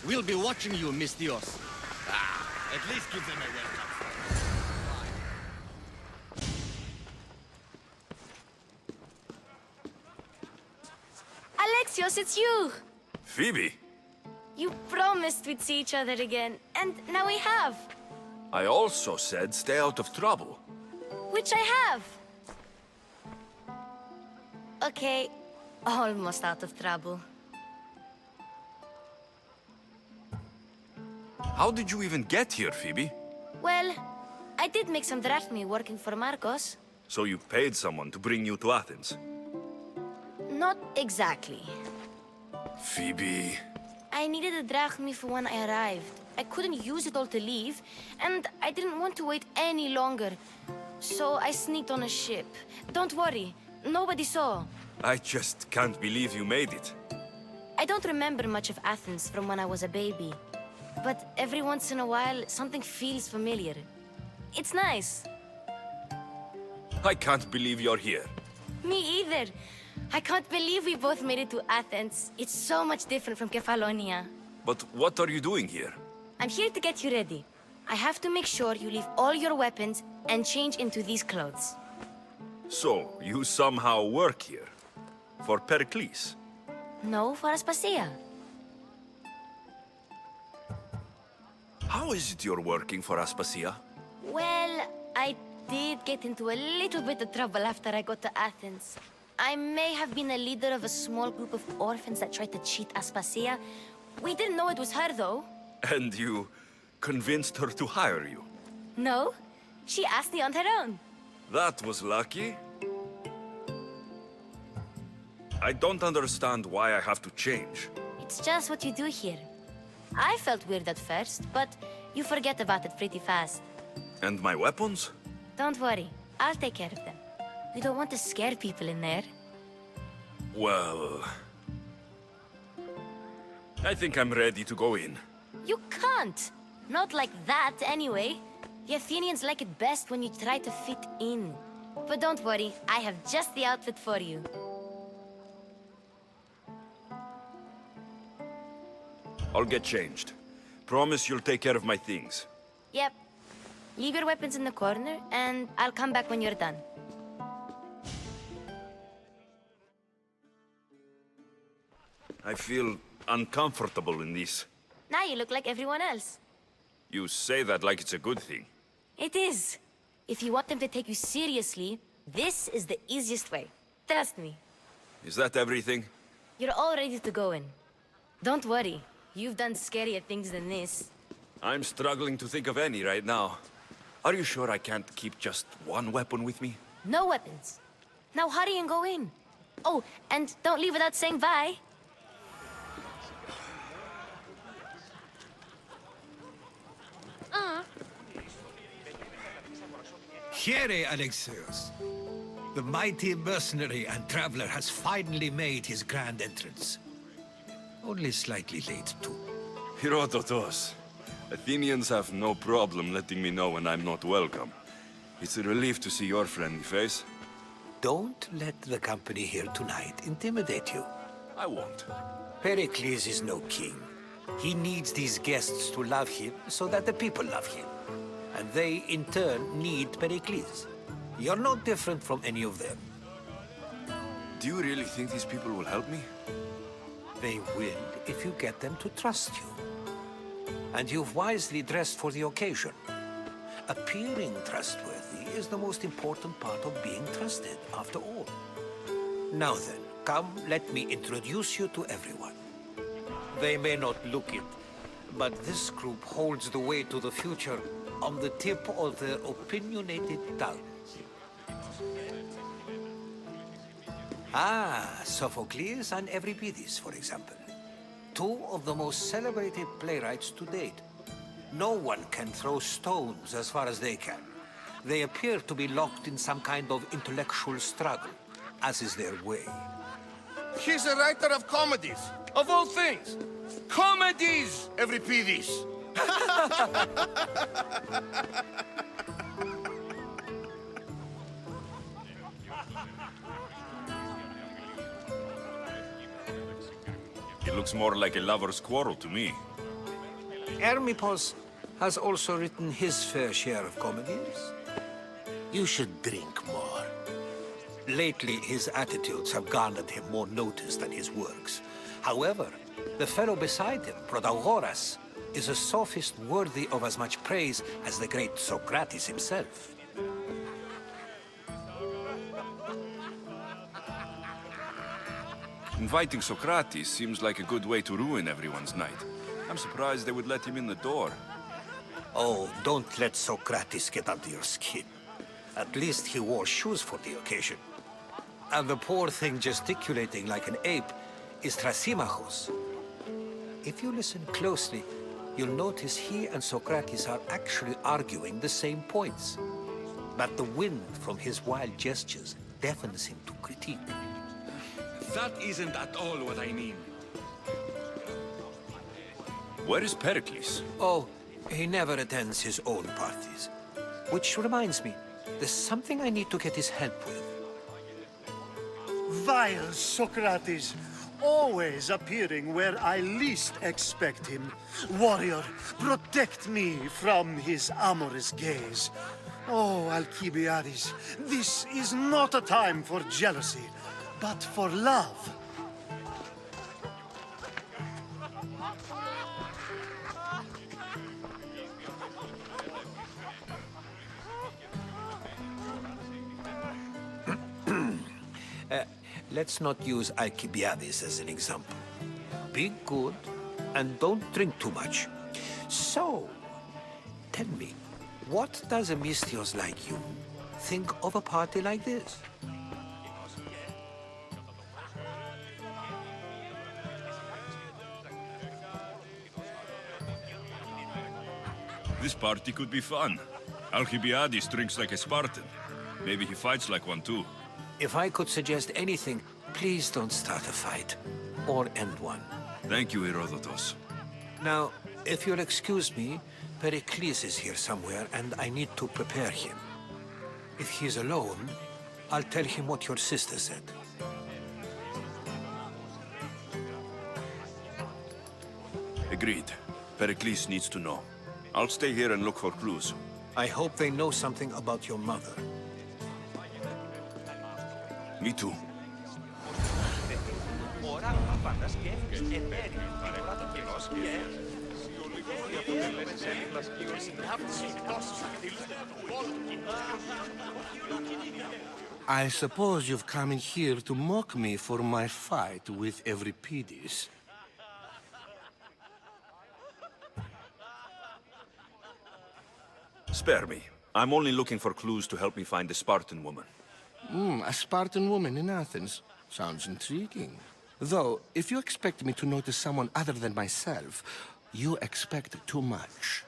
We'll be watching you, Mistios. At least give them a welcome. Alexios, it's you! Phoebe, You promised we'd see each other again, and now we have. I also said stay out of trouble. Which I have. Okay, almost out of trouble. How did you even get here, Phoebe? Well, I did make some drachmi working for Marcos. So you paid someone to bring you to Athens? Not exactly. Phoebe... I needed a drachmi for when I arrived. I couldn't use it all to leave, and I didn't want to wait any longer. So I sneaked on a ship. Don't worry, nobody saw. I just can't believe you made it. I don't remember much of Athens from when I was a baby. But every once in a while, something feels familiar. It's nice. I can't believe you're here. Me either. I can't believe we both made it to Athens. It's so much different from Kefalonia. But what are you doing here? I'm here to get you ready. I have to make sure you leave all your weapons and change into these clothes. So, you somehow work here? For Perikles? No, for Aspasia. How is it you're working for Aspasia? Well, I did get into a little bit of trouble after I got to Athens. I may have been a leader of a small group of orphans that tried to cheat Aspasia. We didn't know it was her, though. And you convinced her to hire you? No, she asked me on her own. That was lucky. I don't understand why I have to change. It's just what you do here. I felt weird at first, but you forget about it pretty fast. And my weapons? Don't worry, I'll take care of them. We don't want to scare people in there. Well... I think I'm ready to go in. You can't! Not like that, anyway. The Athenians like it best when you try to fit in. But don't worry, I have just the outfit for you. I'll get changed. Promise you'll take care of my things. Yep. Leave your weapons in the corner, and I'll come back when you're done. I feel uncomfortable in this. Now you look like everyone else. You say that like it's a good thing. It is. If you want them to take you seriously, this is the easiest way. Trust me. Is that everything? You're all ready to go in. Don't worry. You've done scarier things than this. I'm struggling to think of any right now. Are you sure I can't keep just one weapon with me? No weapons. Now hurry and go in. Oh, and don't leave without saying bye. Here, Alexios. The mighty mercenary and traveler has finally made his grand entrance. Only slightly late, too. Herodotos. Athenians have no problem letting me know when I'm not welcome. It's a relief to see your friendly face. Don't let the company here tonight intimidate you. I won't. Pericles is no king. He needs these guests to love him so that the people love him. And they, in turn, need Pericles. You're no different from any of them. Do you really think these people will help me? They will if you get them to trust you. And you've wisely dressed for the occasion. Appearing trustworthy is the most important part of being trusted, after all. Now then, come, let me introduce you to everyone. They may not look it, but this group holds the way to the future on the tip of their opinionated tongues. Ah, Sophocles and Euripides, for example. Two of the most celebrated playwrights to date. No one can throw stones as far as they can. They appear to be locked in some kind of intellectual struggle, as is their way. He's a writer of comedies, of all things. Comedies, Euripides. It looks more like a lover's quarrel to me. Hermippos has also written his fair share of comedies. You should drink more. Lately, his attitudes have garnered him more notice than his works. However, the fellow beside him, Protagoras, is a sophist worthy of as much praise as the great Socrates himself. Inviting Socrates seems like a good way to ruin everyone's night. I'm surprised they would let him in the door. Oh, don't let Socrates get under your skin. At least he wore shoes for the occasion. And the poor thing gesticulating like an ape is Thrasymachos. If you listen closely, you'll notice he and Socrates are actually arguing the same points. But the wind from his wild gestures deafens him to critique. That isn't at all what I mean. Where is Perikles? Oh, he never attends his own parties. Which reminds me, there's something I need to get his help with. Vile Socrates, always appearing where I least expect him. Warrior, protect me from his amorous gaze. Oh, Alcibiades, this is not a time for jealousy, but for love. Let's not use Alcibiades as an example. Be good and don't drink too much. So, tell me, what does a Mystios like you think of a party like this? This party could be fun. Alcibiades drinks like a Spartan. Maybe he fights like one too. If I could suggest anything, please don't start a fight. Or end one. Thank you, Herodotus. Now, if you'll excuse me, Perikles is here somewhere, and I need to prepare him. If he's alone, I'll tell him what your sister said. Agreed. Perikles needs to know. I'll stay here and look for clues. I hope they know something about your mother. Me too. I suppose you've come in here to mock me for my fight with Euripides. Spare me. I'm only looking for clues to help me find the Spartan woman. A Spartan woman in Athens. Sounds intriguing. Though, if you expect me to notice someone other than myself, you expect too much.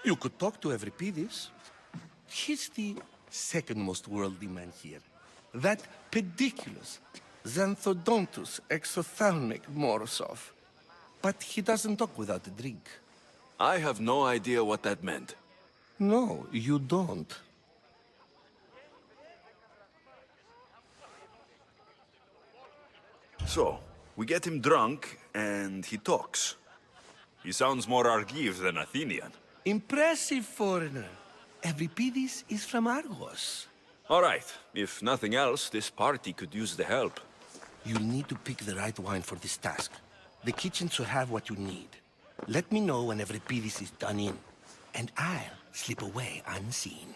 You could talk to Euripides. He's the second most worldly man here. That pediculous, xanthodontus exophthalmic Morosov. But he doesn't talk without a drink. I have no idea what that meant. No, you don't. So, we get him drunk, and he talks. He sounds more Argive than Athenian. Impressive, foreigner. Euripides is from Argos. All right, if nothing else, this party could use the help. You'll need to pick the right wine for this task. The kitchen should have what you need. Let me know when Euripides is done in, and I'll slip away unseen.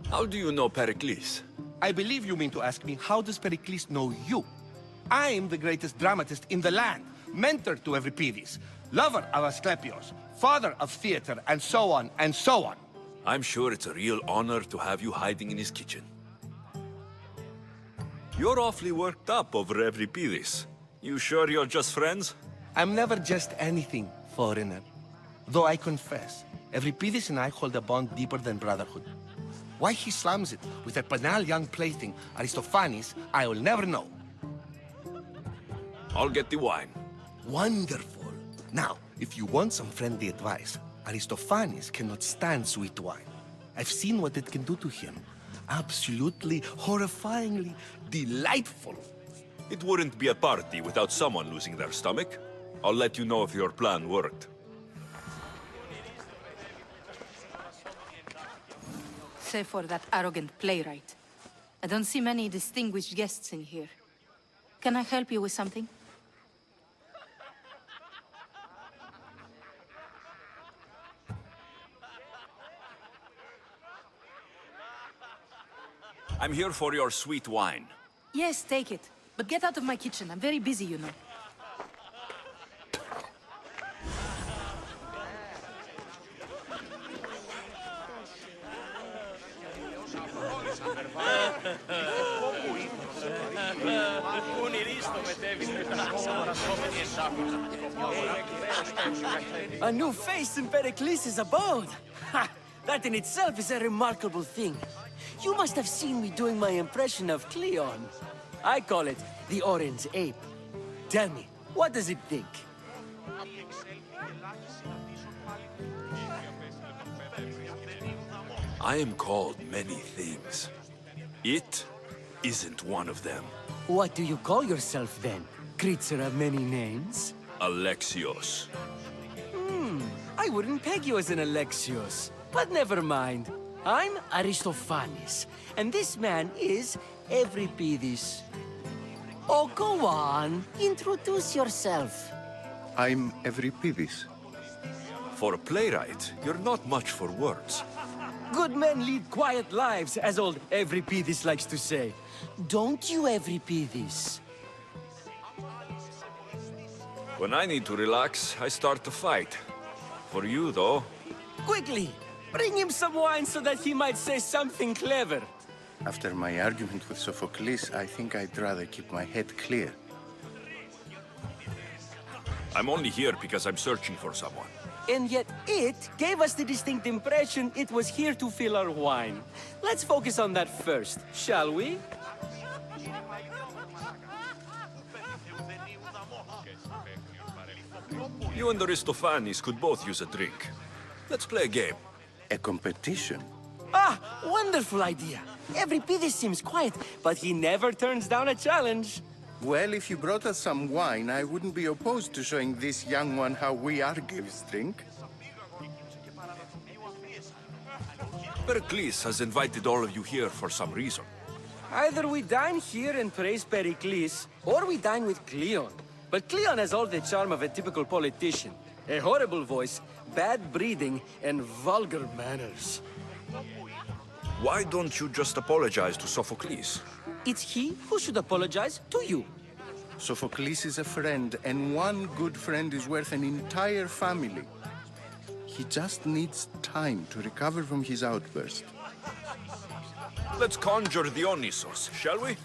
How do you know Perikles? I believe you mean to ask me, how does Pericles know you? I'm the greatest dramatist in the land, mentor to Euripides, lover of Asclepios, father of theater, and so on, and so on. I'm sure it's a real honor to have you hiding in his kitchen. You're awfully worked up over Euripides. You sure you're just friends? I'm never just anything, foreigner. Though I confess, Euripides and I hold a bond deeper than brotherhood. Why he slams it with a banal young plaything, Aristophanes, I will never know. I'll get the wine. Wonderful. Now, if you want some friendly advice, Aristophanes cannot stand sweet wine. I've seen what it can do to him. Absolutely, horrifyingly delightful. It wouldn't be a party without someone losing their stomach. I'll let you know if your plan worked. Save for that arrogant playwright. I don't see many distinguished guests in here. Can I help you with something? I'm here for your sweet wine. Yes, take it. But get out of my kitchen. I'm very busy, you know. A new face in Perikles' abode! Ha! That in itself is a remarkable thing. You must have seen me doing my impression of Cleon. I call it the Orange Ape. Tell me, what does it think? I am called many things. It isn't one of them. What do you call yourself then? Creature of many names? Alexios. I wouldn't peg you as an Alexios. But never mind. I'm Aristophanes, and this man is Euripides. Oh, go on. Introduce yourself. I'm Euripides. For a playwright, you're not much for words. Good men lead quiet lives, as old Euripides likes to say. Don't you, Euripides? When I need to relax, I start to fight. For you, though, Quickly! Bring him some wine so that he might say something clever. After my argument with Sophocles, I think I'd rather keep my head clear. I'm only here because I'm searching for someone. And yet it gave us the distinct impression it was here to fill our wine. Let's focus on that first, shall we? You and Aristophanes could both use a drink. Let's play a game. A competition? Ah, wonderful idea. Euripides seems quiet, but he never turns down a challenge. Well, if you brought us some wine, I wouldn't be opposed to showing this young one how we Argives drink. Perikles has invited all of you here for some reason. Either we dine here and praise Perikles, or we dine with Cleon. But Cleon has all the charm of a typical politician. A horrible voice, bad breeding, and vulgar manners. Why don't you just apologize to Sophocles? It's he who should apologize to you. Sophocles is a friend, and one good friend is worth an entire family. He just needs time to recover from his outburst. Let's conjure Dionysos, shall we?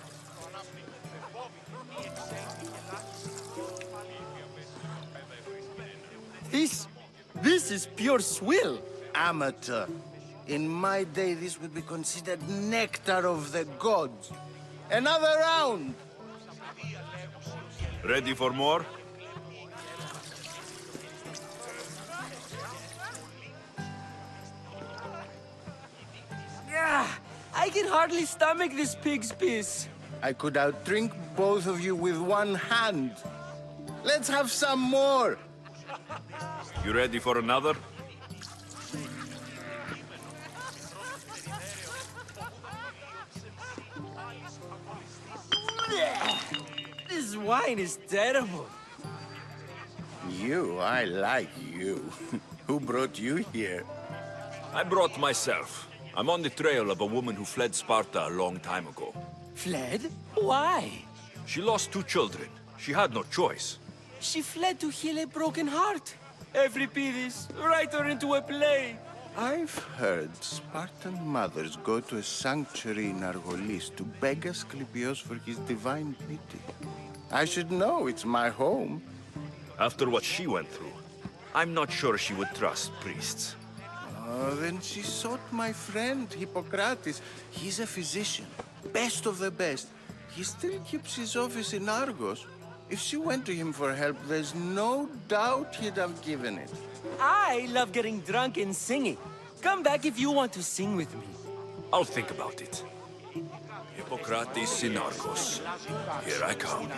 This is pure swill. Amateur. In my day, this would be considered nectar of the gods. Another round! Ready for more? Yeah, I can hardly stomach this pig's piss. I could outdrink both of you with one hand. Let's have some more! You ready for another? This wine is terrible. I like you. Who brought you here? I brought myself. I'm on the trail of a woman who fled Sparta a long time ago. Fled? Why? She lost 2 children. She had no choice. She fled to heal a broken heart. Euripides, write her into a play. I've heard Spartan mothers go to a sanctuary in Argolis to beg Asclepios for his divine pity. I should know, it's my home. After what she went through, I'm not sure she would trust priests. Oh, then she sought my friend, Hippocrates. He's a physician, best of the best. He still keeps his office in Argos. If she went to him for help, there's no doubt he'd have given it. I love getting drunk and singing. Come back if you want to sing with me. I'll think about it. Hippocrates in Argos. Here I come.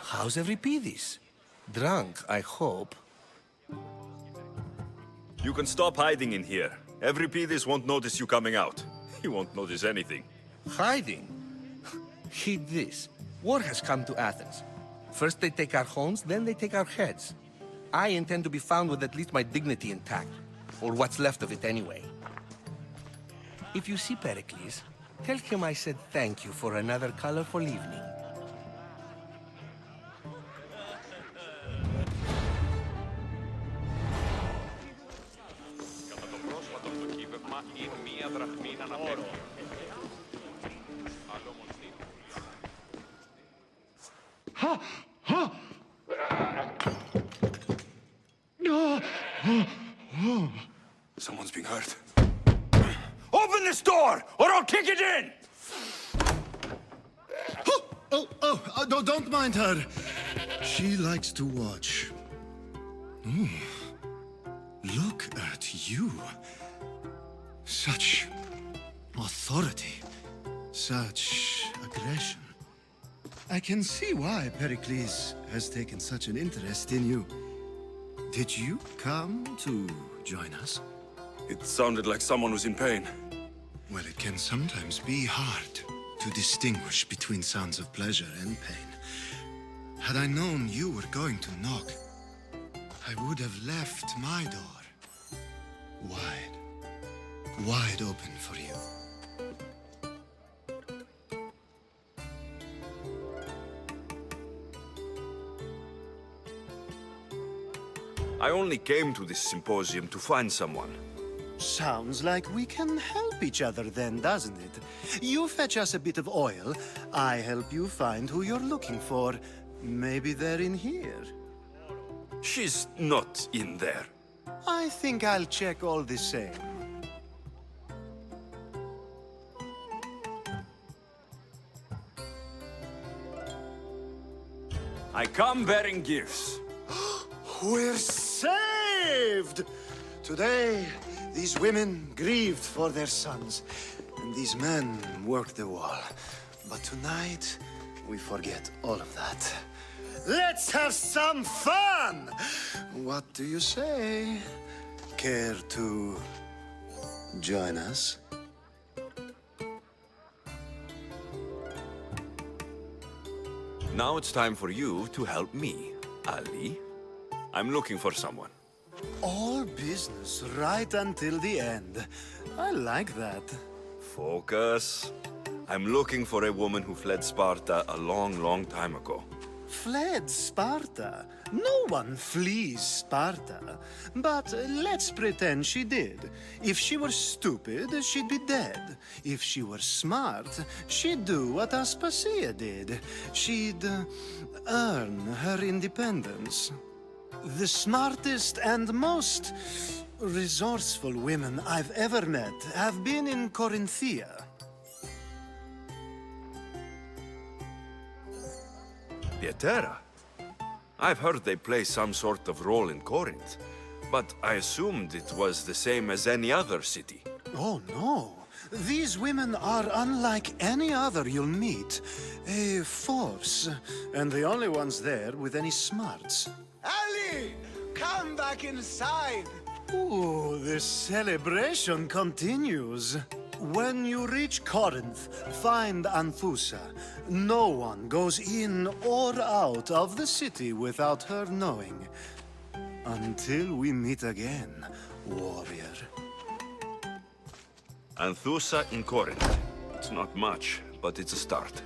How's Euripides? Drunk, I hope. You can stop hiding in here. Euripides won't notice you coming out. He won't notice anything. Hiding? Heed this. War has come to Athens. First they take our homes, then they take our heads. I intend to be found with at least my dignity intact. Or what's left of it anyway. If you see Perikles, tell him I said thank you for another colorful evening. Someone's being hurt. Open this door, or I'll kick it in! Don't mind her. She likes to watch. Look at you. Such authority. Such aggression. I can see why Pericles has taken such an interest in you. Did you come to join us? It sounded like someone was in pain. Well, it can sometimes be hard to distinguish between sounds of pleasure and pain. Had I known you were going to knock, I would have left my door wide open for you. I only came to this symposium to find someone. Sounds like we can help each other then, doesn't it? You fetch us a bit of oil, I help you find who you're looking for. Maybe they're in here. She's not in there. I think I'll check all the same. I come bearing gifts. We're saved! Today, these women grieved for their sons, and these men worked the wall. But tonight, we forget all of that. Let's have some fun! What do you say? Care to join us? Now it's time for you to help me, Ali. I'm looking for someone. All business right until the end. I like that. Focus. I'm looking for a woman who fled Sparta a long, long time ago. Fled Sparta? No one flees Sparta. But let's pretend she did. If she were stupid, she'd be dead. If she were smart, she'd do what Aspasia did. She'd earn her independence. The smartest and most resourceful women I've ever met have been in Corinthia. Pietera? I've heard they play some sort of role in Corinth, but I assumed it was the same as any other city. Oh, no. These women are unlike any other you'll meet. A force, and the only ones there with any smarts. Ali! Come back inside! Ooh, the celebration continues. When you reach Corinth, find Anthusa. No one goes in or out of the city without her knowing. Until we meet again, warrior. Anthusa in Corinth. It's not much, but it's a start.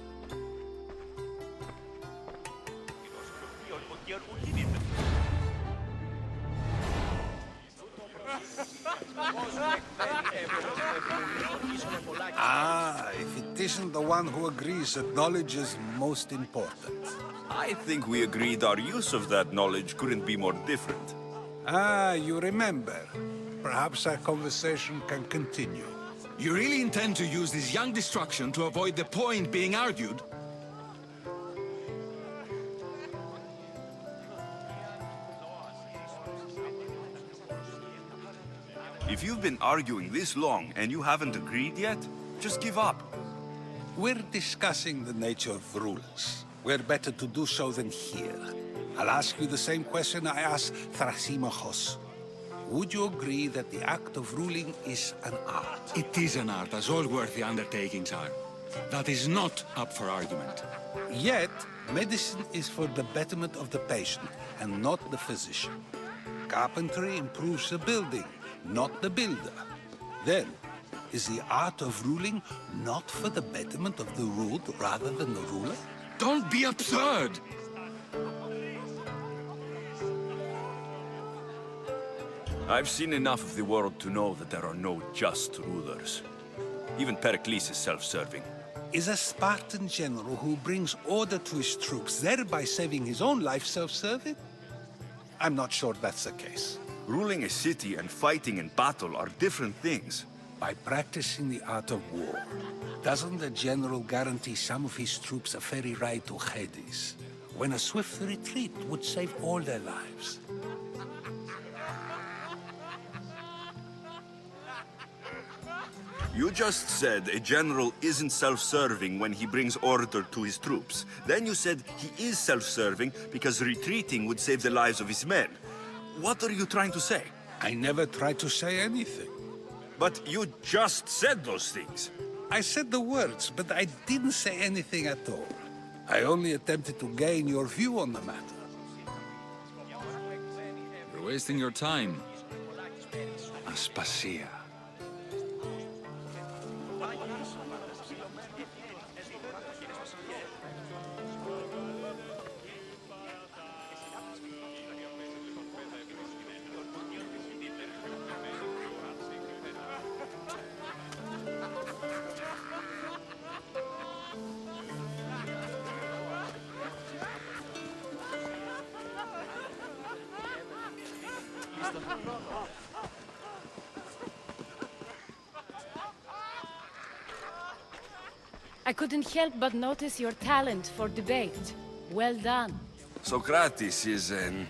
If it isn't the one who agrees that knowledge is most important. I think we agreed our use of that knowledge couldn't be more different. You remember. Perhaps our conversation can continue. You really intend to use this young destruction to avoid the point being argued? If you've been arguing this long and you haven't agreed yet, just give up. We're discussing the nature of rulers. Where better to do so than here? I'll ask you the same question I asked Thrasymachos. Would you agree that the act of ruling is an art? It is an art, as all worthy undertakings are. That is not up for argument. Yet, medicine is for the betterment of the patient, and not the physician. Carpentry improves the building, not the builder. Then, is the art of ruling not for the betterment of the ruled rather than the ruler? Don't be absurd! I've seen enough of the world to know that there are no just rulers. Even Perikles is self-serving. Is a Spartan general who brings order to his troops, thereby saving his own life, self-serving? I'm not sure that's the case. Ruling a city and fighting in battle are different things. By practicing the art of war, doesn't the general guarantee some of his troops a ferry ride to Hades, when a swift retreat would save all their lives? You just said a general isn't self-serving when he brings order to his troops. Then you said he is self-serving because retreating would save the lives of his men. What are you trying to say? I never tried to say anything. But you just said those things. I said the words, but I didn't say anything at all. I only attempted to gain your view on the matter. You're wasting your time. Aspasia. I couldn't help but notice your talent for debate. Well done. Socrates is an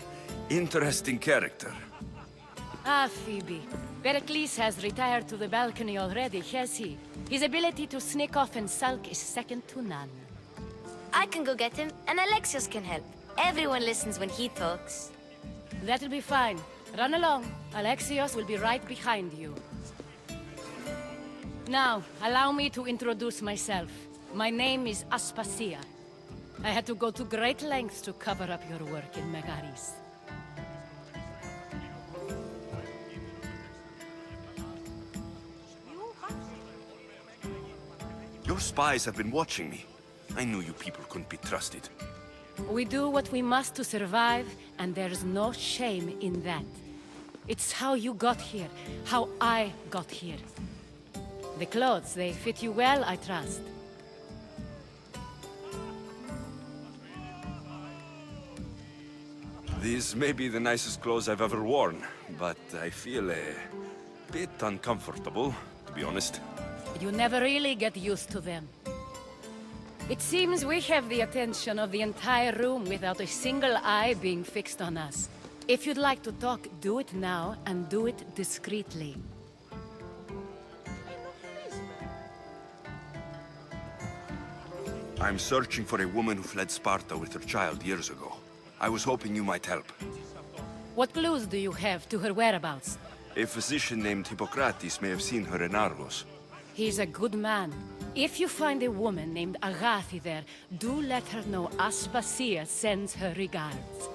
interesting character. Ah, Phoebe. Pericles has retired to the balcony already, has he? His ability to sneak off and sulk is second to none. I can go get him, and Alexios can help. Everyone listens when he talks. That'll be fine. Run along. Alexios will be right behind you. Now, allow me to introduce myself. My name is Aspasia. I had to go to great lengths to cover up your work in Megaris. Your spies have been watching me. I knew you people couldn't be trusted. We do what we must to survive, and there's no shame in that. It's how you got here, how I got here. The clothes, they fit you well, I trust. These may be the nicest clothes I've ever worn, but I feel a bit uncomfortable, to be honest. You never really get used to them. It seems we have the attention of the entire room without a single eye being fixed on us. If you'd like to talk, do it now, and do it discreetly. I'm searching for a woman who fled Sparta with her child years ago. I was hoping you might help. What clues do you have to her whereabouts? A physician named Hippocrates may have seen her in Argos. He's a good man. If you find a woman named Agathi there, do let her know Aspasia sends her regards.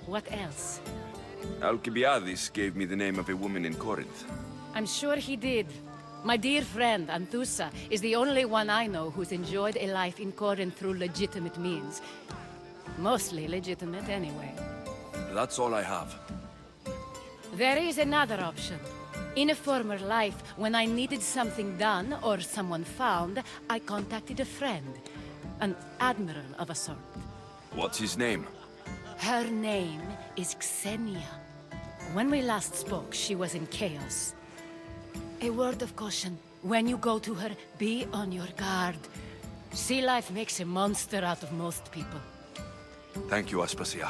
What else? Alcibiades gave me the name of a woman in Corinth. I'm sure he did. My dear friend, Anthusa, is the only one I know who's enjoyed a life in Corinth through legitimate means. Mostly legitimate, anyway. That's all I have. There is another option. In a former life, when I needed something done or someone found, I contacted a friend. An admiral of a sort. What's his name? Her name is Xenia. When we last spoke, she was in chaos. A word of caution. When you go to her, be on your guard. Sea life makes a monster out of most people. Thank you, Aspasia.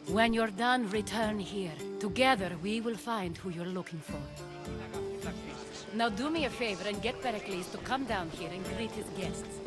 When you're done, return here. Together, we will find who you're looking for. Now do me a favor and get Pericles to come down here and greet his guests.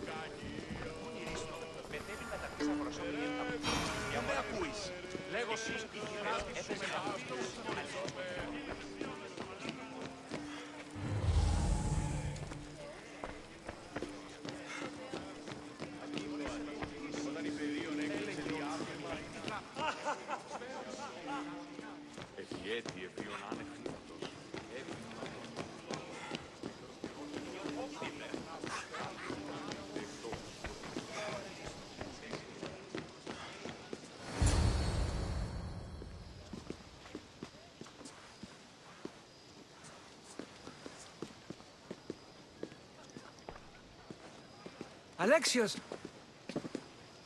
Alexios!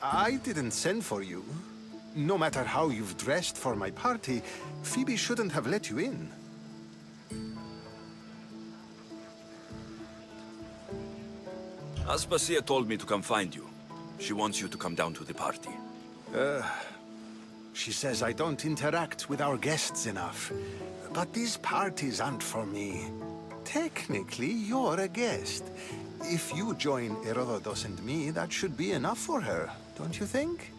I didn't send for you. No matter how you've dressed for my party, Phoebe shouldn't have let you in. Aspasia told me to come find you. She wants you to come down to the party. She says I don't interact with our guests enough. But these parties aren't for me. Technically, you're a guest. If you join Herodotus and me, that should be enough for her, don't you think?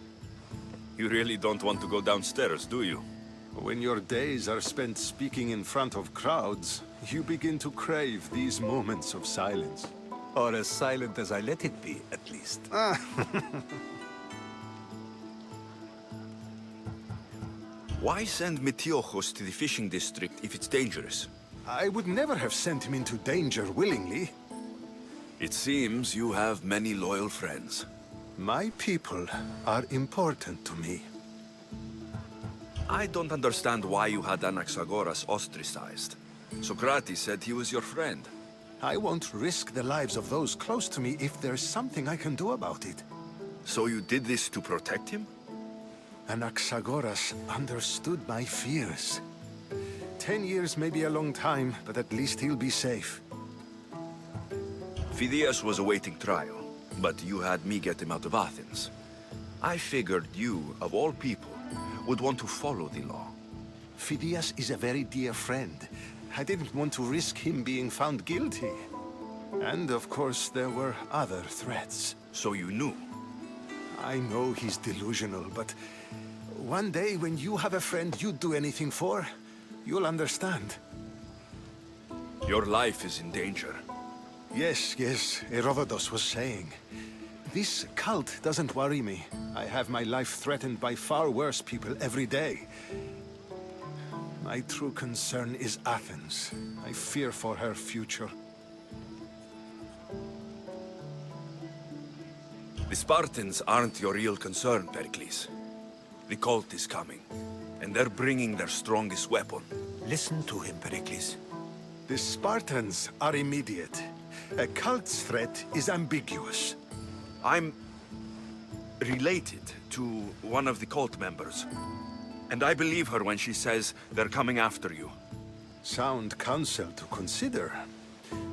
You really don't want to go downstairs, do you? When your days are spent speaking in front of crowds, you begin to crave these moments of silence. Or as silent as I let it be, at least. Why send Metiochos to the fishing district if it's dangerous? I would never have sent him into danger willingly. It seems you have many loyal friends. My people are important to me. I don't understand why you had Anaxagoras ostracized. Socrates said he was your friend. I won't risk the lives of those close to me if there's something I can do about it. So you did this to protect him? Anaxagoras understood my fears. 10 years may be a long time, but at least he'll be safe. Phidias was awaiting trial, but you had me get him out of Athens. I figured you, of all people, would want to follow the law. Phidias is a very dear friend. I didn't want to risk him being found guilty. And of course, there were other threats. So you knew? I know he's delusional, but one day when you have a friend you'd do anything for, you'll understand. Your life is in danger. Yes, Herodotus was saying. This cult doesn't worry me. I have my life threatened by far worse people every day. My true concern is Athens. I fear for her future. The Spartans aren't your real concern, Perikles. The cult is coming, and they're bringing their strongest weapon. Listen to him, Perikles. The Spartans are immediate. A cult's threat is ambiguous. I'm related to one of the cult members. And I believe her when she says they're coming after you. Sound counsel to consider.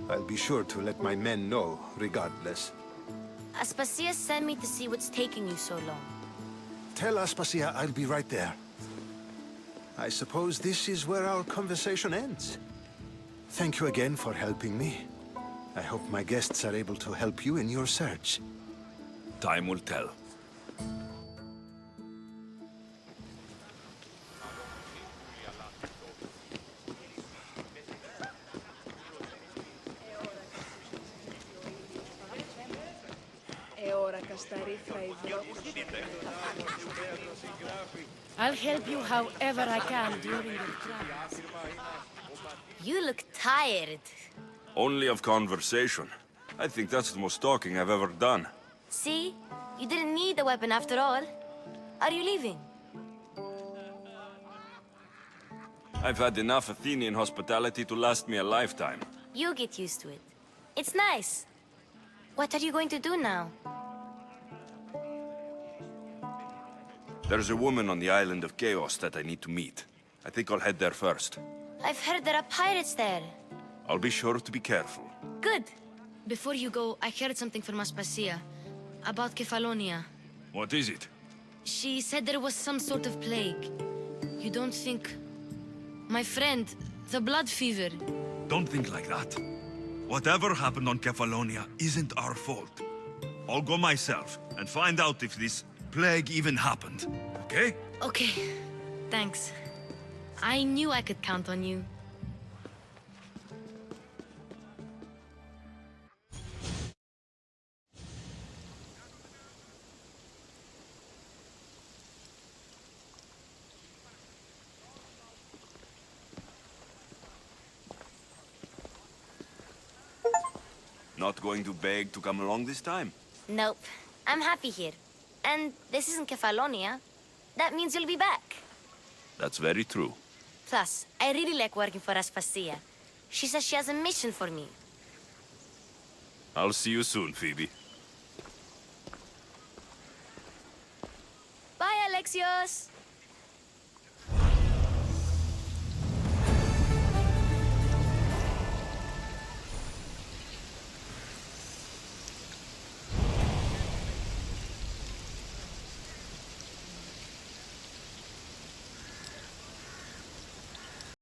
I'll be sure to let my men know, regardless. Aspasia sent me to see what's taking you so long. Tell Aspasia I'll be right there. I suppose this is where our conversation ends. Thank you again for helping me. I hope my guests are able to help you in your search. Time will tell. I'll help you however I can during your travels. You look tired. Only of conversation. I think that's the most talking I've ever done. See? You didn't need the weapon after all. Are you leaving? I've had enough Athenian hospitality to last me a lifetime. You get used to it. It's nice. What are you going to do now? There's a woman on the island of Chaos that I need to meet. I think I'll head there first. I've heard there are pirates there. I'll be sure to be careful. Good. Before you go, I heard something from Aspasia about Kefalonia. What is it? She said there was some sort of plague. You don't think... My friend, the blood fever. Don't think like that. Whatever happened on Kefalonia isn't our fault. I'll go myself and find out if this plague even happened, okay? Okay, thanks. I knew I could count on you. Not going to beg to come along this time? Nope. I'm happy here. And this isn't Kefalonia. That means you'll be back. That's very true. Plus, I really like working for Aspasia. She says she has a mission for me. I'll see you soon, Phoebe. Bye, Alexios!